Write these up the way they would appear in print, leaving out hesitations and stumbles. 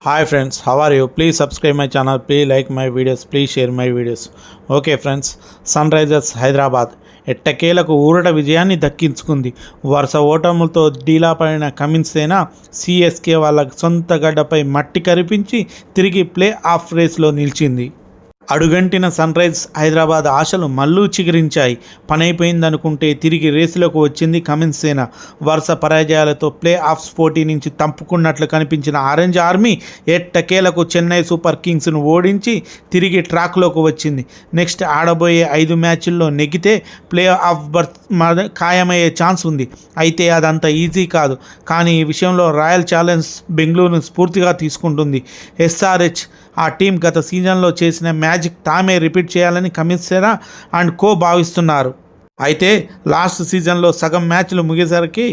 Hi friends, how are you? Please subscribe my channel, please like my videos, please share my videos. Okay friends, Sunrisers Hyderabad ఎట్టకేలకు ఊరట విజయాన్ని దక్కించుకుంది. వరుస ఓటములతో డీలా పడిన కమిన్స్ సేన సిఎస్కే వాళ్ళ సొంత గడ్డపై మట్టి కరిపించి తిరిగి ప్లే ఆఫ్ రేస్లో నిలిచింది. అడుగంటిన సన్ రైజ్ హైదరాబాద్ ఆశలు మళ్ళూ చిగురించాయి. పనైపోయిందనుకుంటే తిరిగి రేసులోకి వచ్చింది కమిన్స్ సేన. వరుస పరాజయాలతో ప్లే ఆఫ్స్ పోటీ నుంచి తప్పుకున్నట్లు కనిపించిన ఆరెంజ్ ఆర్మీ ఎట్టకేలకు చెన్నై సూపర్ కింగ్స్ను ఓడించి తిరిగి ట్రాక్లోకి వచ్చింది. నెక్స్ట్ ఆడబోయే 5 మ్యాచ్ల్లో నెగ్గితే ప్లే ఆఫ్ బర్త్ ఖాయమయ్యే ఛాన్స్ ఉంది. అయితే అదంత ఈజీ కాదు. కానీ ఈ విషయంలో రాయల్ ఛాలెంజ్ బెంగళూరును స్ఫూర్తిగా తీసుకుంటుంది. ఎస్ఆర్హెచ్ ఆ టీం గత సీజన్లో చేసిన మ్యాజిక్ తామే రిపీట్ చేయాలని కమిన్సేనా అండ్ కో భావిస్తున్నారు. అయితే లాస్ట్ సీజన్లో సగం మ్యాచ్లు ముగిసరికి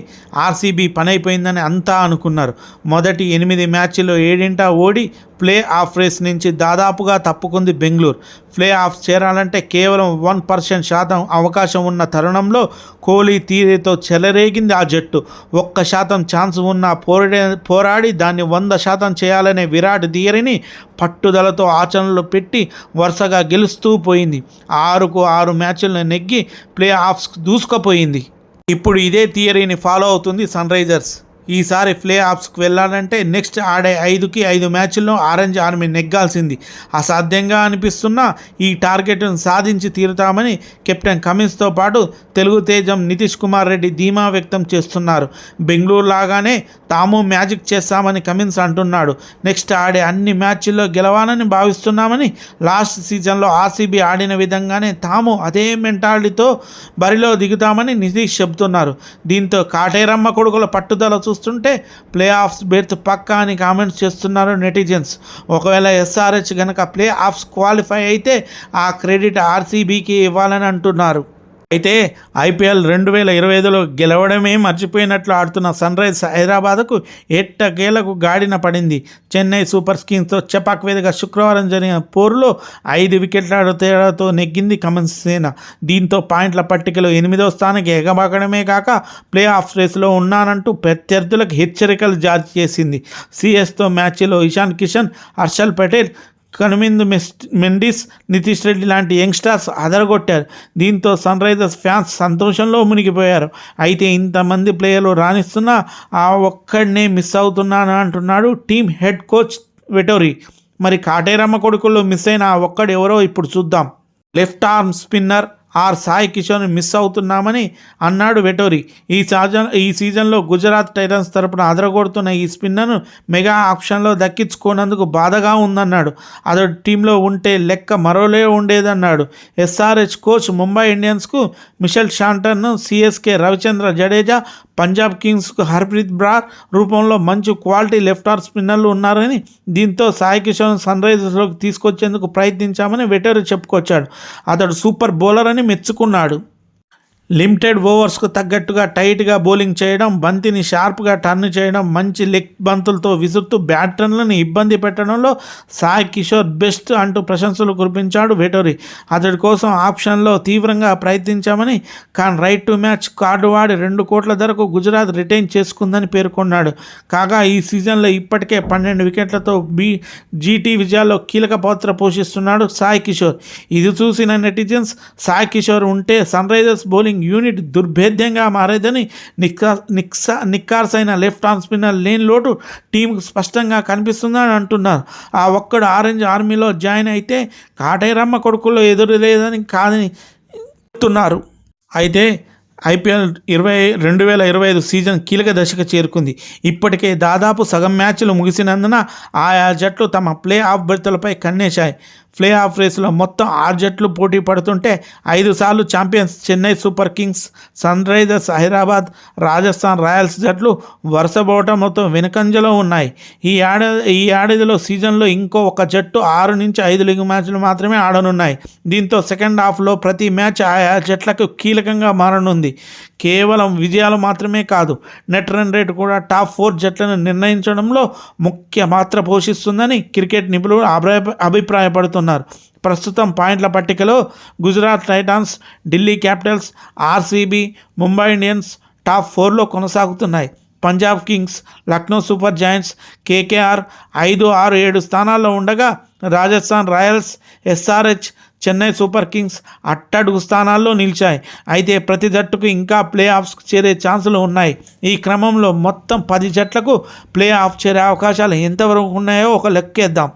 ఆర్సీబీ పనైపోయిందని అంతా అనుకున్నారు. మొదటి 8 మ్యాచ్ల్లో 7 ఓడి ప్లే ఆఫ్ రేస్ నుంచి దాదాపుగా తప్పుకుంది బెంగళూరు. ప్లే ఆఫ్ చేరాలంటే కేవలం 1% అవకాశం ఉన్న తరుణంలో కోహ్లీ తీరేతో చెలరేగింది ఆ జట్టు. 1% ఛాన్స్ ఉన్న పోరాడి దాన్ని 100% చేయాలనే విరాట్ థియరీని పట్టుదలతో ఆచరణలో పెట్టి వరుసగా గెలుస్తూ పోయింది. 6కు 6 మ్యాచ్లను నెగ్గి ప్లే ఆఫ్స్ దూసుకుపోయింది. ఇప్పుడు ఇదే థియరీని ఫాలో అవుతుంది సన్ రైజర్స్. ఈసారి ప్లే ఆఫ్స్కి వెళ్ళాలంటే నెక్స్ట్ ఆడే 5కి 5 మ్యాచ్ల్లో ఆరెంజ్ ఆర్మీ నెగ్గాల్సింది. అసాధ్యంగా అనిపిస్తున్న ఈ టార్గెట్ను సాధించి తీరుతామని కెప్టెన్ కమిన్స్తో పాటు తెలుగు తేజం నితీష్ కుమార్ రెడ్డి ధీమా వ్యక్తం చేస్తున్నారు. బెంగళూరు లాగానే తాము మ్యాజిక్ చేస్తామని కమిన్స్ అంటున్నాడు. నెక్స్ట్ ఆడే అన్ని మ్యాచ్ల్లో గెలవాలని భావిస్తున్నామని, లాస్ట్ సీజన్లో ఆర్సీబీ ఆడిన విధంగానే తాము అదే మెంటాలిటీతో బరిలో దిగుతామని నితీష్ చెబుతున్నారు. దీంతో కాటేరమ్మ కొడుకుల పట్టుదల చూస్తుంటే ప్లే ఆఫ్స్ బెర్త్ పక్కా అని కామెంట్స్ చేస్తున్నారు నెటిజన్స్. ఒకవేళ ఎస్ఆర్హెచ్ కనుక ప్లే ఆఫ్స్ క్వాలిఫై అయితే ఆ క్రెడిట్ ఆర్సీబీకి ఇవ్వాలని అంటున్నారు. అయితే ఐపీఎల్ 2025లో గెలవడమే మర్చిపోయినట్లు ఆడుతున్న సన్ రైజ్ హైదరాబాద్కు ఎట్టకేలకు గాడిన పడింది. చెన్నై సూపర్ కింగ్స్తో చపాక్ వేదిక శుక్రవారం జరిగిన పోరులో 5 వికెట్ల తేడాతో నెగ్గింది కమిన్స్ సేన. దీంతో పాయింట్ల పట్టికలో 8వ స్థానానికి ఎగబాకడమే కాక ప్లే ఆఫ్ రేసులో ఉన్నానంటూ ప్రత్యర్థులకు హెచ్చరికలు జారీ చేసింది. సిఎస్తో మ్యాచ్లో ఇషాన్ కిషన్, హర్షల్ పటేల్, కనుమిందు మెండిస్, నితీష్ రెడ్డి లాంటి యంగ్స్టర్స్ అదరగొట్టారు. దీంతో సన్ రైజర్స్ ఫ్యాన్స్ సంతోషంలో మునిగిపోయారు. అయితే ఇంతమంది ప్లేయర్లు రాణిస్తున్నా ఆ ఒక్కడినే మిస్ అవుతున్నాను అంటున్నాడు టీమ్ హెడ్ కోచ్ వెటోరీ. మరి కాటేరమ్మ కొడుకుల్లో మిస్ అయిన ఆ ఒక్కడు ఎవరో ఇప్పుడు చూద్దాం. Left arm spinner Sai Kishan miss అవుతున్నామని అన్నాడు వెటోరీ. ఈ సీజన్లో గుజరాత్ టైటన్స్ తరపున అదరగొడుతున్న ఈ స్పిన్నర్ను మెగా ఆప్షన్లో దక్కించుకోనందుకు బాధగా ఉందన్నాడు. అతడు టీంలో ఉంటే లెక్క మరోలే ఉండేదన్నాడు. ఎస్ఆర్హెచ్ కోచ్ ముంబై ఇండియన్స్కు మిషెల్ షాంటన్ను, సిఎస్కే రవిచంద్ర జడేజా, పంజాబ్ కింగ్స్కు హర్ప్రీత్ బ్రార్ రూపంలో మంచి క్వాలిటీ లెఫ్ట్ ఆర్మ్ స్పిన్నర్లు ఉన్నారని, దీంతో సాయి కిషన్ సన్ రైజర్స్లోకి తీసుకొచ్చేందుకు ప్రయత్నించామని వెటోరీ చెప్పుకొచ్చాడు. అతడు సూపర్ బౌలర్ అని మెచ్చుకున్నాడు. లిమిటెడ్ ఓవర్స్కు తగ్గట్టుగా టైట్గా బౌలింగ్ చేయడం, బంతిని షార్ప్గా టర్న్ చేయడం, మంచి లెగ్ బంతులతో విసురుతూ బ్యాటర్లను ఇబ్బంది పెట్టడంలో సాయి కిషోర్ బెస్ట్ అంటూ ప్రశంసలు కురిపించాడు వెటోరీ. అతడి కోసం ఆప్షన్లో తీవ్రంగా ప్రయత్నించామని, కానీ రైట్ టు మ్యాచ్ కార్డు వాడి 2 కోట్ల ధరకు గుజరాత్ రిటైన్ చేసుకుందని పేర్కొన్నాడు. కాగా ఈ సీజన్లో ఇప్పటికే 12 వికెట్లతో జీటీ విజయాల్లో కీలక పాత్ర పోషిస్తున్నాడు సాయి కిషోర్. ఇది చూసిన నెటిజన్స్ సాయి కిషోర్ ఉంటే సన్ రైజర్స్ బౌలింగ్ యూనిట్ దుర్భేద్యంగా మారేదని, నిక్కార్సైన లెఫ్ట్ ఆర్మ్ స్పిన్నర్ లేని లోటు టీంకు స్పష్టంగా కనిపిస్తుందని అంటున్నారు. ఆ ఒక్కడు ఆరెంజ్ ఆర్మీలో జాయిన్ అయితే కాటేరమ్మ కొడుకుల్లో ఎదురు లేదని కాదని చెప్తున్నారు. అయితే ఐపీఎల్ 2025 సీజన్ కీలక దశకు చేరుకుంది. ఇప్పటికే దాదాపు సగం మ్యాచ్లు ముగిసినందున ఆయా జట్లు తమ ప్లే ఆఫ్ బెర్తులపై కన్నేశాయి. ప్లే ఆఫ్ రేసులో మొత్తం 6 జట్లు పోటీ పడుతుంటే 5 సార్లు champions Chennai Super Kings, Sunrisers Hyderabad, Rajasthan Royals జట్లు వరుస ఓటములతో వెనుకంజలో ఉన్నాయి. ఈ ఏడాదిలో సీజన్లో ఇంకో ఒక జట్టు 6 నుంచి 5 లీగ్ మ్యాచ్లు మాత్రమే ఆడనున్నాయి. దీంతో సెకండ్ హాఫ్లో ప్రతి మ్యాచ్ ఆయా జట్లకు కీలకంగా మారనుంది. కేవలం విజయాలు మాత్రమే కాదు, నెట్ రన్ రేటు కూడా టాప్ 4 జట్లను నిర్ణయించడంలో ముఖ్య పాత్ర పోషిస్తుందని క్రికెట్ నిపుణులు అభిప్రాయపడుతున్నారు. ప్రస్తుతం పాయింట్ల పట్టికలో Gujarat Titans, Delhi Capitals, RCB, Mumbai Indians top 4లో కొనసాగుతున్నాయి. Punjab Kings, Lucknow Super Giants, KKR 5, 6, 7 స్థానాల్లో ఉండగా Rajasthan Royals, SRH, Chennai Super Kings అట్టడుగు స్థానాల్లో నిలిచాయి. అయితే ప్రతి జట్టుకు ఇంకా ప్లే ఆఫ్స్కి చేరే ఛాన్సులు ఉన్నాయి. ఈ క్రమంలో మొత్తం 10 జట్లకు ప్లే ఆఫ్ చేరే అవకాశాలు ఎంతవరకు ఉన్నాయో ఒక లెక్కేద్దాం.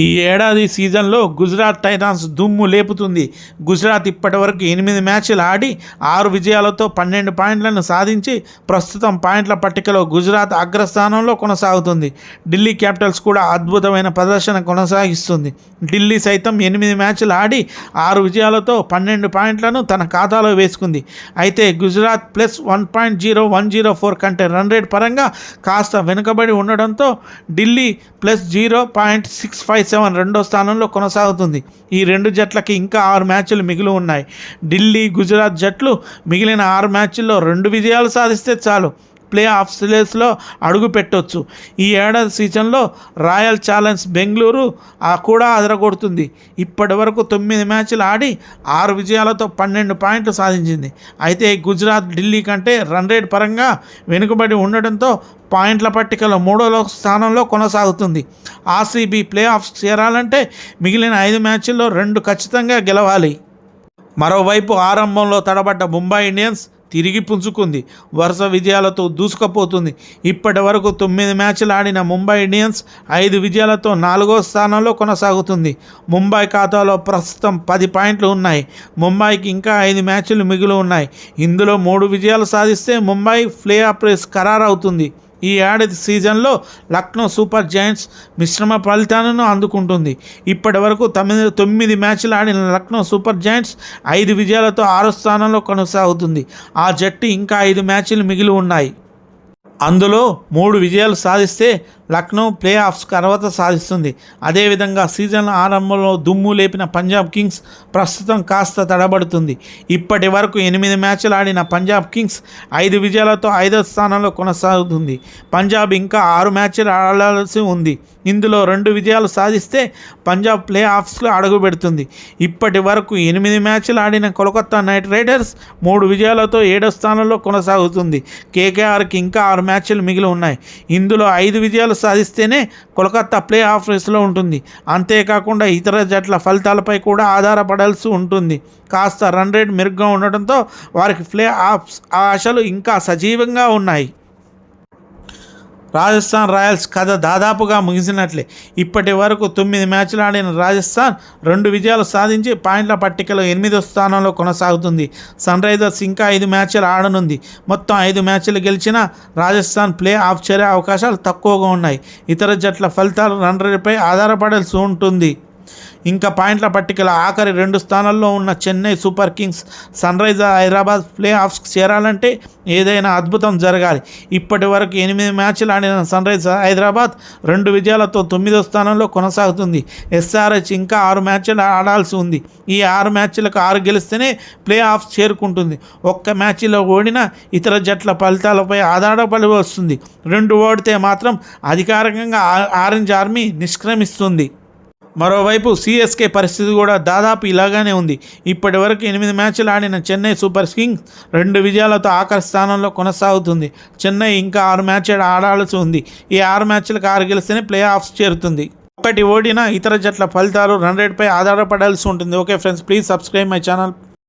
ఈ ఏడాది సీజన్లో గుజరాత్ టైటాన్స్ దుమ్ము లేపుతుంది. గుజరాత్ ఇప్పటివరకు 8 మ్యాచ్లు ఆడి 6 విజయాలతో 12 పాయింట్లను సాధించి ప్రస్తుతం పాయింట్ల పట్టికలో గుజరాత్ అగ్రస్థానంలో కొనసాగుతుంది. ఢిల్లీ క్యాపిటల్స్ కూడా అద్భుతమైన ప్రదర్శన కొనసాగిస్తుంది. ఢిల్లీ సైతం 8 మ్యాచ్లు ఆడి 6 విజయాలతో 12 పాయింట్లను తన ఖాతాలో వేసుకుంది. అయితే గుజరాత్ +1.0104 కంటే రన్ రేట్ పరంగా కాస్త వెనుకబడి ఉండడంతో ఢిల్లీ +0.657 రెండో స్థానంలో కొనసాగుతుంది. ఈ 2 జట్లకి ఇంకా 6 మ్యాచ్లు మిగిలి ఉన్నాయి. ఢిల్లీ, గుజరాత్ జట్లు మిగిలిన 6 మ్యాచ్ల్లో 2 విజయాలు సాధిస్తే చాలు ప్లే ఆఫ్ రేస్లో అడుగు పెట్టొచ్చు. ఈ ఏడాది సీజన్లో రాయల్ ఛాలెంజ్ బెంగళూరు కూడా అదరగొడుతుంది. ఇప్పటి వరకు 9 మ్యాచ్లు ఆడి 6 విజయాలతో 12 పాయింట్లు సాధించింది. అయితే గుజరాత్ ఢిల్లీ కంటే రన్ రేట్ పరంగా వెనుకబడి ఉండడంతో పాయింట్ల పట్టికలో 3వ స్థానంలో కొనసాగుతుంది. ఆర్సీబీ ప్లే ఆఫ్స్ చేరాలంటే మిగిలిన 5 మ్యాచ్ల్లో 2 ఖచ్చితంగా గెలవాలి. మరోవైపు ఆరంభంలో తడబడ్డ ముంబై ఇండియన్స్ తిరిగి పుంజుకుంది. వరుస విజయాలతో దూసుకుపోతుంది. ఇప్పటి వరకు 9 మ్యాచ్లు ఆడిన ముంబై ఇండియన్స్ 5 విజయాలతో 4వ స్థానంలో కొనసాగుతుంది. ముంబై ఖాతాలో ప్రస్తుతం 10 పాయింట్లు ఉన్నాయి. ముంబైకి ఇంకా 5 మ్యాచ్లు మిగిలి ఉన్నాయి. ఇందులో 3 విజయాలు సాధిస్తే ముంబై ప్లే ఆఫ్ రేస్ ఖరారవుతుంది. ఈ ఏడాది సీజన్లో లక్నో సూపర్ జాయింట్స్ మిశ్రమ ఫలితాలను అందుకుంటుంది. ఇప్పటి వరకు 9 మ్యాచ్లు ఆడిన లక్నో సూపర్ జాయింట్స్ 5 విజయాలతో 6వ స్థానంలో కొనసాగుతుంది. ఆ జట్టు ఇంకా 5 మ్యాచ్లు మిగిలి ఉన్నాయి. అందులో 3 విజయాలు సాధిస్తే లక్నో ప్లే ఆఫ్స్కి అర్హత సాధిస్తుంది. అదేవిధంగా సీజన్ ఆరంభంలో దుమ్ము లేపిన పంజాబ్ కింగ్స్ ప్రస్తుతం కాస్త తడబడుతుంది. ఇప్పటి వరకు 8 మ్యాచ్లు ఆడిన పంజాబ్ కింగ్స్ 5 విజయాలతో 5వ స్థానంలో కొనసాగుతుంది. పంజాబ్ ఇంకా 6 మ్యాచ్లు ఆడాల్సి ఉంది. ఇందులో 2 విజయాలు సాధిస్తే పంజాబ్ ప్లే ఆఫ్స్లో అడుగు పెడుతుంది. ఇప్పటి వరకు 8 మ్యాచ్లు ఆడిన కోల్కతా నైట్ రైడర్స్ 3 విజయాలతో 7వ స్థానంలో కొనసాగుతుంది. కేకేఆర్కి ఇంకా 6 మ్యాచ్లు మిగిలి ఉన్నాయి. ఇందులో 5 విజయాలు సాధిస్తేనే కోల్కతా ప్లే ఆఫ్ రేస్లో ఉంటుంది. అంతేకాకుండా ఇతర జట్ల ఫలితాలపై కూడా ఆధారపడాల్సి ఉంటుంది. కాస్త రన్ రేట్ మెరుగ్గా ఉండడంతో వారికి ప్లే ఆఫ్స్ ఆశలు ఇంకా సజీవంగా ఉన్నాయి. రాజస్థాన్ రాయల్స్ కథ దాదాపుగా ముగిసినట్లే. ఇప్పటి వరకు 9 మ్యాచ్లు ఆడిన రాజస్థాన్ 2 విజయాలు సాధించి పాయింట్ల పట్టికలో 8వ స్థానంలో కొనసాగుతుంది. సన్ రైజర్స్ ఇంకా 5 మ్యాచ్లు ఆడనుంది. మొత్తం 5 మ్యాచ్లు గెలిచినా రాజస్థాన్ ప్లే ఆఫ్ చేరే అవకాశాలు తక్కువగా ఉన్నాయి. ఇతర జట్ల ఫలితాలు రన్ రేట్పై ఆధారపడాల్సి ఉంటుంది. ఇంకా పాయింట్ల పట్టికల ఆఖరి 2 స్థానాల్లో ఉన్న Chennai Super Kings, Sunrisers Hyderabad play ఆఫ్స్కి చేరాలంటే ఏదైనా అద్భుతం జరగాలి. ఇప్పటి వరకు 8 మ్యాచ్లు ఆడిన సన్ రైజర్స్ హైదరాబాద్ 2 విజయాలతో 9వ స్థానంలో కొనసాగుతుంది. ఎస్ఆర్హెచ్ ఇంకా 6 మ్యాచ్లు ఆడాల్సి ఉంది. ఈ 6 మ్యాచ్లకు 6 గెలిస్తేనే ప్లే ఆఫ్స్ చేరుకుంటుంది. ఒక్క మ్యాచ్లో ఓడినా ఇతర జట్ల ఫలితాలపై ఆధారపడి వస్తుంది. 2 ఓడితే మాత్రం అధికారికంగా ఆరెంజ్ ఆర్మీ నిష్క్రమిస్తుంది. మరోవైపు సిఎస్కే పరిస్థితి కూడా దాదాపు ఇలాగానే ఉంది. ఇప్పటి వరకు 8 మ్యాచ్లు ఆడిన చెన్నై సూపర్ కింగ్స్ 2 విజయాలతో ఆఖరి స్థానంలో కొనసాగుతుంది. చెన్నై ఇంకా 6 మ్యాచ్లు ఆడాల్సి ఉంది. ఈ 6 మ్యాచ్లకు 6 గెలిస్తేనే ప్లే ఆఫ్స్ చేరుతుంది. ఒక్కటి ఓడినా ఇతర జట్ల ఫలితాలు రన్ రేట్పై ఆధారపడాల్సి ఉంటుంది. Okay friends, please subscribe my channel.